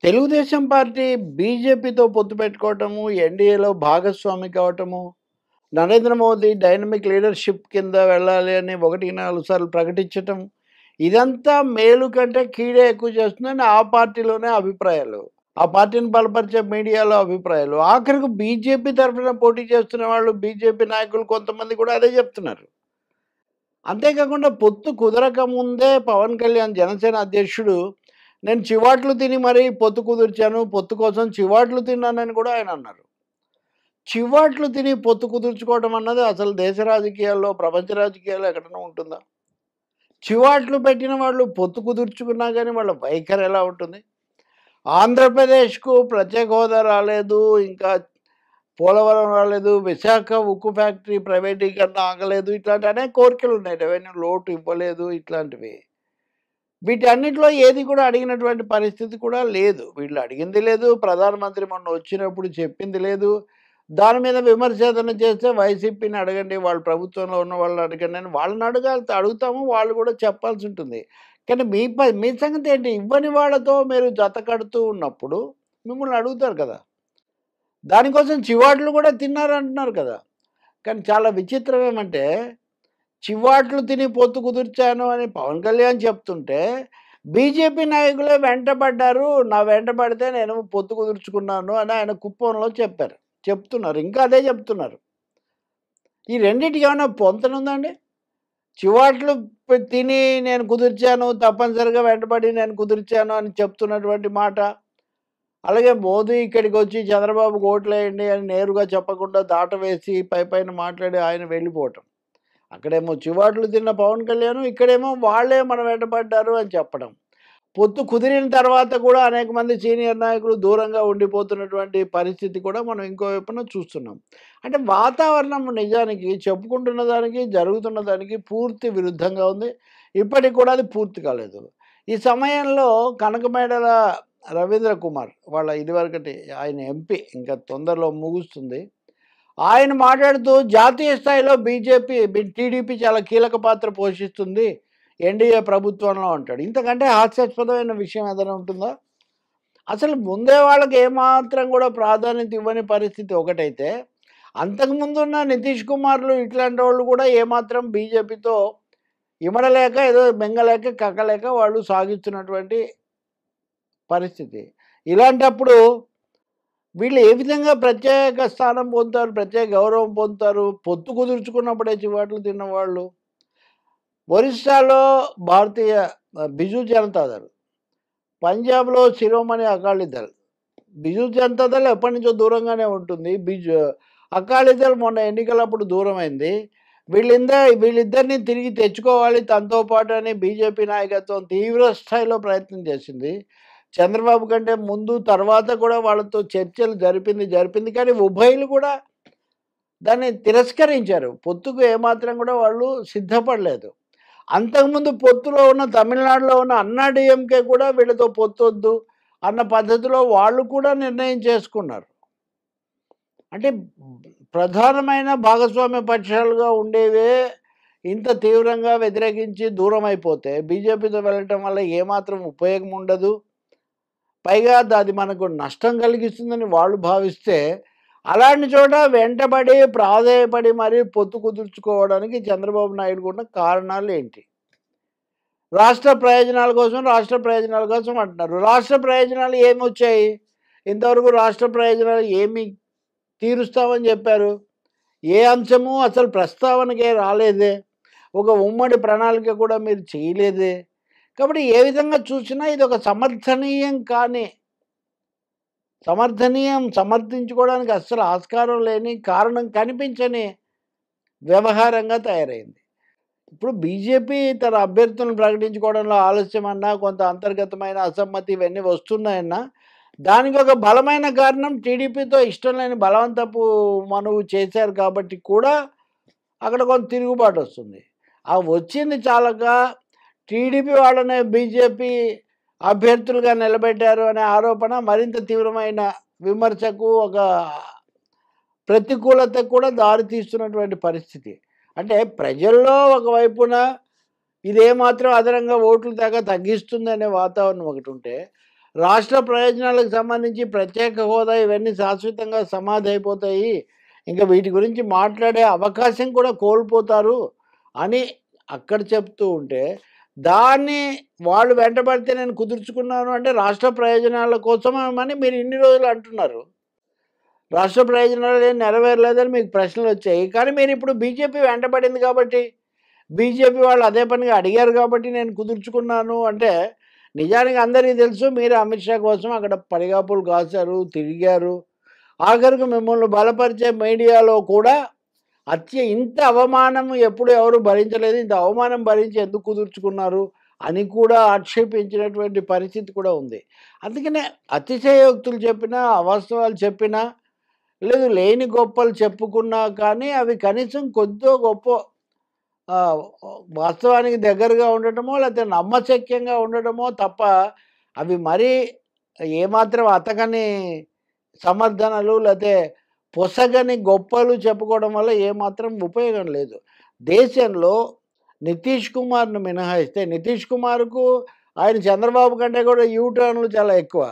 Telugu Desam party బీజేపీతో పొత్తు పెట్టుకోవటము, ఎన్డీఏలో భాగస్వామి కావటము, నరేంద్ర మోదీ డైనమిక్ లీడర్‌షిప్ కింద వెళ్ళాలి అని 1, 4 సార్లు ప్రకటించటం. ఇదంతా మేలు కంటే కీడే ఎక్కువ చేస్తుందని ఆ పార్టీలోనే అభిప్రాయాలు. ఆ పార్టీని బలపరిచే మీడియాలో అభిప్రాయాలు. ఆఖరికి బీజేపీ తరఫున పోటీ చేస్తున్న వాళ్ళు, బీజేపీ నాయకులు కొంతమంది కూడా అదే చెప్తున్నారు. అంతేకాకుండా పొత్తు కుదరక ముందే పవన్ కళ్యాణ్ జనసేన అధ్యక్షుడు, నేను చివాట్లు తిని మరీ పొత్తు కుదిర్చాను. పొత్తు కోసం చివాట్లు తిన్నానని కూడా ఆయన అన్నారు. చివాట్లు తిని పొత్తు కుదుర్చుకోవడం అన్నది అసలు దేశ రాజకీయాల్లో, ప్రపంచ రాజకీయాల్లో ఎక్కడైనా ఉంటుందా? చివాట్లు పెట్టిన వాళ్ళు పొత్తు కుదుర్చుకున్నా గానీ వాళ్ళ వైఖరి ఎలా ఉంటుంది? ఆంధ్రప్రదేశ్‌కు ప్రత్యేక హోదా రాలేదు. ఇంకా పోలవరం రాలేదు. విశాఖ ఉక్కు ఫ్యాక్టరీ ప్రైవేటీకరణ ఆగలేదు. ఇట్లాంటి అనేక కోరికలున్నాయి. రెవెన్యూ లోటు ఇవ్వలేదు ఇట్లాంటివి. వీటన్నిటిలో ఏది కూడా అడిగినటువంటి పరిస్థితి కూడా లేదు. వీళ్ళు అడిగింది లేదు. ప్రధానమంత్రి మొన్న వచ్చినప్పుడు చెప్పింది లేదు. దాని మీద విమర్శేదన చేస్తే వైసీపీని అడగండి, వాళ్ళ ప్రభుత్వంలో ఉన్న వాళ్ళని అడగండి అని వాళ్ళని అడుగుతాము. వాళ్ళు కూడా చెప్పాల్సి ఉంటుంది. కానీ మీ సంగతి ఏంటి? ఇవ్వని వాళ్ళతో మీరు జత కడుతూ ఉన్నప్పుడు మిమ్మల్ని అడుగుతారు కదా! దానికోసం చివాట్లు కూడా తిన్నారంటున్నారు కదా! కానీ చాలా విచిత్రం ఏమంటే, చివాట్లు తిని పొత్తు కుదిర్చాను అని పవన్ కళ్యాణ్ చెప్తుంటే, బీజేపీ నాయకులే వెంటబడ్డారు. నా వెంట పడితే నేను పొత్తు కుదుర్చుకున్నాను అని ఆయన కుప్పంలో చెప్పారు. చెప్తున్నారు. ఇంకా అదే చెప్తున్నారు. ఈ రెండిటికి ఏమన్నా పొంతనుందండి? చివాట్లు తిని నేను కుదిర్చాను, తప్పనిసరిగా వెంటబడి నేను కుదిర్చాను అని చెప్తున్నటువంటి మాట. అలాగే మోదీ ఇక్కడికొచ్చి చంద్రబాబుకి ఓట్లేయండి అని నేరుగా చెప్పకుండా దాటవేసి పైపైన మాట్లాడి ఆయన వెళ్ళిపోవటం. అక్కడేమో చివాట్లు తిన్న పవన్ కళ్యాణ్, ఇక్కడేమో వాళ్ళే మన వెంట పడ్డారు అని చెప్పడం. పొత్తు కుదిరిన తర్వాత కూడా అనేక మంది సీనియర్ నాయకులు దూరంగా ఉండిపోతున్నటువంటి పరిస్థితి కూడా మనం ఇంకో వైపున చూస్తున్నాం. అంటే వాతావరణం నిజానికి చెప్పుకుంటున్న దానికి, జరుగుతున్న దానికి పూర్తి విరుద్ధంగా ఉంది. ఇప్పటికి కూడా అది పూర్తి కాలేదు. ఈ సమయంలో కనకమేడల రవీంద్ర కుమార్ వాళ్ళ ఇదివరకటి ఆయన ఎంపీ, ఇంకా తొందరలో ముగుస్తుంది. ఆయన మాట్లాడుతూ జాతీయ స్థాయిలో టీడీపీ చాలా కీలక పాత్ర పోషిస్తుంది ఎన్డీఏ ప్రభుత్వంలో అంటాడు. ఇంతకంటే హాస్యాస్పదమైన విషయం ఏదైనా ఉంటుందా? అసలు ముందే వాళ్ళకి ఏమాత్రం కూడా ప్రాధాన్యత ఇవ్వని పరిస్థితి ఒకటైతే, అంతకుముందున్న నితీష్ కుమార్‌లు ఇట్లాంటి వాళ్ళు కూడా ఏమాత్రం బీజేపీతో ఇమడలేక, ఏదో మింగలేక, కక్కలేక వాళ్ళు సాగిస్తున్నటువంటి పరిస్థితి. ఇలాంటప్పుడు వీళ్ళు ఏ విధంగా ప్రత్యేక స్థానం పొందుతారు, ప్రత్యేక గౌరవం పొందుతారు? పొత్తు కుదుర్చుకున్నప్పుడే చివాట్లు తిన్నవాళ్ళు. ఒరిస్సాలో భారతీయ బిజు జనతాదళ్, పంజాబ్‌లో శిరోమణి అకాలీదళ్. బిజు జనతాదళ్ ఎప్పటినుంచో దూరంగానే ఉంటుంది. అకాలీదళ్ మొన్న ఎన్నికలప్పుడు దూరమైంది. వీళ్ళిద్దరిని తిరిగి తెచ్చుకోవాలి తనతో పాటు అని బీజేపీ నాయకత్వం తీవ్ర స్థాయిలో ప్రయత్నం చేసింది. చంద్రబాబు కంటే ముందు, తర్వాత కూడా వాళ్ళతో చర్చలు జరిపింది. కానీ ఉభయులు కూడా దాన్ని తిరస్కరించారు. పొత్తుకు ఏమాత్రం కూడా వాళ్ళు సిద్ధపడలేదు. అంతకుముందు పొత్తులో ఉన్న తమిళనాడులో ఉన్న అన్నా డీఎంకే కూడా వీళ్ళతో పొత్తొద్దు అన్న పద్ధతిలో వాళ్ళు కూడా నిర్ణయం చేసుకున్నారు. అంటే ప్రధానమైన భాగస్వామ్య పక్షాలుగా ఉండేవే ఇంత తీవ్రంగా వ్యతిరేకించి దూరమైపోతే బీజేపీతో వెళ్ళటం వల్ల ఏమాత్రం ఉపయోగం ఉండదు. పైగా అది మనకు నష్టం కలిగిస్తుందని వాళ్ళు భావిస్తే, అలాంటి చోట వెంటబడి, ప్రాధేయపడి మరీ పొత్తు కుదుర్చుకోవడానికి చంద్రబాబు నాయుడుకు ఉన్న కారణాలేంటి? రాష్ట్ర ప్రయోజనాల కోసం అంటున్నారు. రాష్ట్ర ప్రయోజనాలు ఏమొచ్చాయి? ఇంతవరకు రాష్ట్ర ప్రయోజనాలు ఏమి తీరుస్తామని చెప్పారు? ఏ అంశము అసలు ప్రస్తావనకే రాలేదే. ఒక ఉమ్మడి ప్రణాళిక కూడా మీరు చేయలేదే. కాబట్టి ఏ విధంగా చూసినా ఇదొక సమర్థించుకోవడానికి అస్సలు ఆస్కారం లేని, కారణం కనిపించని వ్యవహారంగా తయారైంది. ఇప్పుడు బీజేపీ తన అభ్యర్థులను ప్రకటించుకోవడంలో ఆలస్యమన్నా, కొంత అంతర్గతమైన అసమ్మతి ఇవన్నీ వస్తున్నాయన్నా, దానికి ఒక బలమైన కారణం టీడీపీతో ఇష్టం లేని బలవంతపు మనువు చేశారు కాబట్టి కూడా అక్కడ కొంత తిరుగుబాటొస్తుంది. ఆ వచ్చింది చాలక టీడీపీ వాళ్ళనే బీజేపీ అభ్యర్థులుగా నిలబెట్టారు అనే ఆరోపణ మరింత తీవ్రమైన విమర్శకు, ఒక ప్రతికూలతకు కూడా దారి తీస్తున్నటువంటి పరిస్థితి. అంటే ప్రజల్లో ఒకవైపున ఇదేమాత్రం అదనంగా ఓట్లు తగ్గిస్తుందనే వాతావరణం ఒకటుంటే, రాష్ట్ర ప్రయోజనాలకు సంబంధించి ప్రత్యేక హోదా ఇవన్నీ శాశ్వతంగా సమాధి అయిపోతాయి. ఇంకా వీటి గురించి మాట్లాడే అవకాశం కూడా కోల్పోతారు అని అక్కడ చెప్తూ ఉంటే, దాన్ని వాళ్ళు వెంటబడితే నేను కుదుర్చుకున్నాను అంటే రాష్ట్ర ప్రయోజనాల కోసమని మీరు ఇన్ని రోజులు అంటున్నారు. రాష్ట్ర ప్రయోజనాలు ఏం నెరవేరలేదని మీకు ప్రశ్నలొచ్చాయి. కానీ మీరిప్పుడు బీజేపీ వెంటబడింది కాబట్టి, బీజేపీ వాళ్ళు అదే పనిగా అడిగారు కాబట్టి నేను కుదుర్చుకున్నాను అంటే, నిజానికి అందరికీ తెలుసు మీరు అమిత్ షా కోసం అక్కడ పడిగాపులు కాశారు, తిరిగారు. ఆఖరికి మిమ్మల్ని బలపరిచే మీడియాలో కూడా ఇంత అవమానం ఎప్పుడు ఎవరు భరించలేదు. ఇంత అవమానం భరించి ఎందుకు కుదుర్చుకున్నారు అని కూడా ఆక్షేపించినటువంటి పరిస్థితి కూడా ఉంది. అందుకనే అతిశయోక్తులు చెప్పినా, అవాస్తవాలు చెప్పినా, లేదు లేని గొప్పలు చెప్పుకున్నా కానీ అవి కనీసం కొద్దో గొప్పో ఆహ్, వాస్తవానికి దగ్గరగా ఉండటమో, లేతే నమ్మశక్యంగా ఉండటమో తప్ప, అవి మరీ ఏమాత్రం అతకని సమర్థనలు లేతే పొసగని గొప్పలు చెప్పుకోవడం వల్ల ఏమాత్రం ఉపయోగం లేదు. దేశంలో నితీష్ కుమార్‌ను మినహాయిస్తే, నితీష్ కుమార్‌కు ఆయన చంద్రబాబు కంటే కూడా యూ టర్న్‌లు చాలా ఎక్కువ.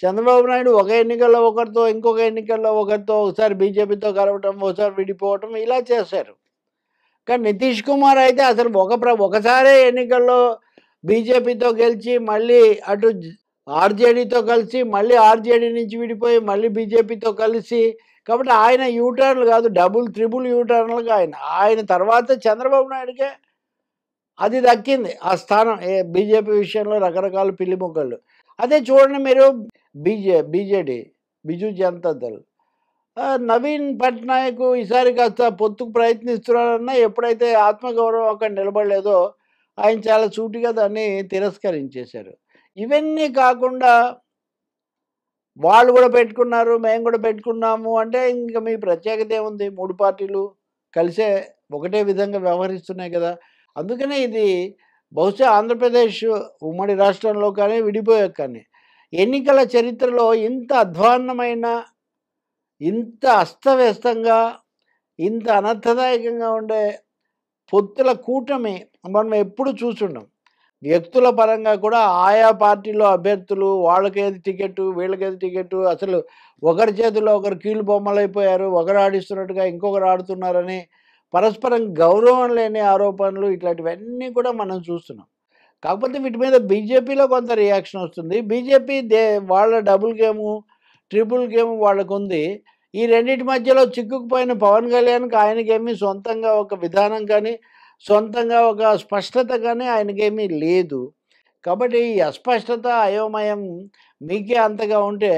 చంద్రబాబు నాయుడు ఒక ఎన్నికల్లో ఒకరితో, ఇంకొక ఎన్నికల్లో ఒకరితో, ఒకసారి బీజేపీతో కలవటం, ఒకసారి విడిపోవటం ఇలా చేశారు. కానీ నితీష్ కుమార్ అయితే అసలు ఒకసారే ఎన్నికల్లో బీజేపీతో గెలిచి, మళ్ళీ అటు ఆర్‌జేడీతో కలిసి, మళ్ళీ ఆర్‌జేడీ నుంచి విడిపోయి, మళ్ళీ బీజేపీతో కలిసి, కాబట్టి ఆయన యూ టర్న్‌లు కాదు, డబుల్, త్రిబుల్ యూ టర్న్‌లుగా ఆయన. ఆయన తర్వాత చంద్రబాబు నాయుడుకే అది దక్కింది. ఆ స్థానం బీజేపీ విషయంలో రకరకాల పిల్లి మొగ్గలు. అదే చూడండి మీరు బీజేడీ, బిజు జనతా దళ్. నవీన్ పట్నాయక్ ఈసారి కాస్త పొత్తుకు ప్రయత్నిస్తున్నారన్నా ఎప్పుడైతే ఆత్మగౌరవం అక్కడ నిలబడలేదో, ఆయన చాలా సూటిగా దాన్ని తిరస్కరించేశారు. ఇవన్నీ కాకుండా వాళ్ళు గూడా పెట్టుకున్నారు, మేము గూడా పెట్టుకున్నాము అంటే ఇంక మీ ప్రత్యేకత ఏముంది? 3 పార్టీలు కలిసే ఒకటే విధంగా వ్యవహరిస్తున్నాయి గదా! అందుకనే ఇది బహుశా ఆంధ్రప్రదేశ్ ఉమ్మడి రాష్ట్రంలో కానీ, విడిపోయాక కానీ, ఎన్నికల చరిత్రలో ఇంత అధ్వాన్నమైన, ఇంత అస్తవ్యస్తంగా, ఇంత అనర్థదాయకంగా ఉండే పొత్తుల కూటమి మనం ఎప్పుడు చూసుండం. వ్యక్తుల పరంగా కూడా ఆయా పార్టీలో అభ్యర్థులు వాళ్ళకేది టికెట్టు, వీళ్ళకేది టికెట్టు, అసలు ఒకరి చేతిలో ఒకరు కీలు బొమ్మలైపోయారు. ఒకరు ఆడిస్తున్నట్టుగా ఇంకొకరు ఆడుతున్నారని పరస్పరం గౌరవం లేని ఆరోపణలు ఇట్లాంటివన్నీ కూడా మనం చూస్తున్నాం. కాకపోతే వీటి మీద బీజేపీలో కొంత రియాక్షన్ వస్తుంది. బీజేపీ వాళ్ళ డబుల్ గేము, ట్రిపుల్ గేమ్ వాళ్ళకుంది. ఈ రెండిటి మధ్యలో చిక్కుకుపోయిన పవన్ కళ్యాణ్‌కి ఆయనకేమీ సొంతంగా ఒక విధానం కానీ, సొంతంగా ఒక స్పష్టత గానీ ఆయనకేమీ లేదు. కాబట్టి ఈ అస్పష్టత, అయోమయం మీకే అంతగా ఉంటే,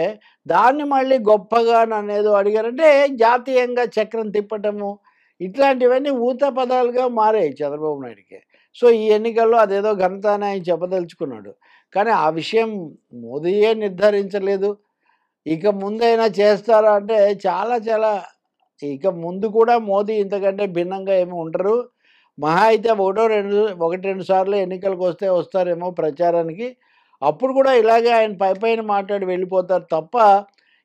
దాన్ని మళ్ళీ గొప్పగా నన్నేదో అడిగారంటే జాతీయంగా చక్రం తిప్పటము, ఇట్లాంటివన్నీ ఊత పదాలుగా మారాయి చంద్రబాబు నాయుడుకి. సో, ఈ ఎన్నికల్లో అదేదో ఘనత అని ఆయన చెప్పదలుచుకున్నాడు. కానీ ఆ విషయం మోదీయే నిర్ధారించలేదు. ఇక ముందైనా చేస్తారా అంటే చాలా చాలా ఇక ముందు కూడా మోదీ ఇంతకంటే భిన్నంగా ఏమి ఉండరు. మహా అయితే ఒకటో, 2 సార్లు ఎన్నికలకొస్తే వస్తారేమో ప్రచారానికి. అప్పుడు కూడా ఇలాగే ఆయన పైపైన మాట్లాడి వెళ్ళిపోతారు తప్ప,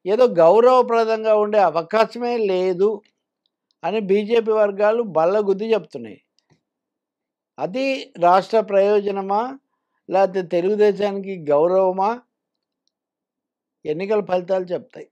ఏదో గౌరవప్రదంగా ఉండే అవకాశమే లేదు అని బీజేపీ వర్గాలు బల్లగుద్ది చెప్తున్నాయి. అది రాష్ట్ర ప్రయోజనమా? లేతే తెలుగుదేశానికి గౌరవమా? ఎన్నికల ఫలితాలు చెప్తాయి.